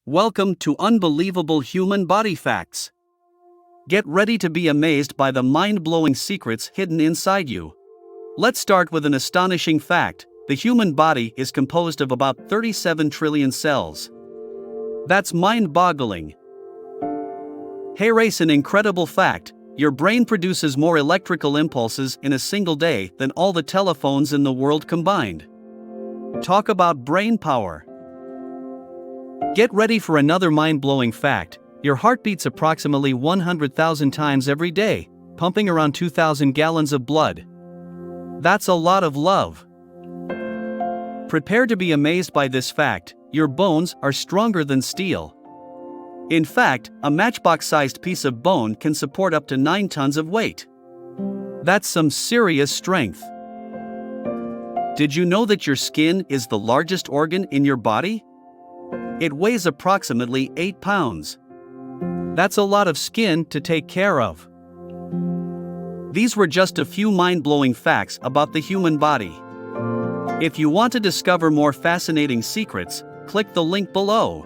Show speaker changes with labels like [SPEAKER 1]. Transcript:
[SPEAKER 1] Welcome to Unbelievable Human Body Facts. Get ready to be amazed by the mind-blowing secrets hidden inside you. Let's start with an astonishing fact. The human body is composed of about 37 trillion cells. That's mind-boggling. Here's an incredible fact. Your brain produces more electrical impulses in a single day than all the telephones in the world combined. Talk about brain power. Get ready for another mind-blowing fact. Your heart beats approximately 100,000 times every day, pumping around 2,000 gallons of blood. That's a lot of love. Prepare to be amazed by this fact. Your bones are stronger than steel. In fact, a matchbox-sized piece of bone can support up to 9 tons of weight. That's some serious strength. Did you know that your skin is the largest organ in your body? It weighs approximately 8 pounds. That's a lot of skin to take care of. These were just a few mind-blowing facts about the human body. If you want to discover more fascinating secrets, click the link below.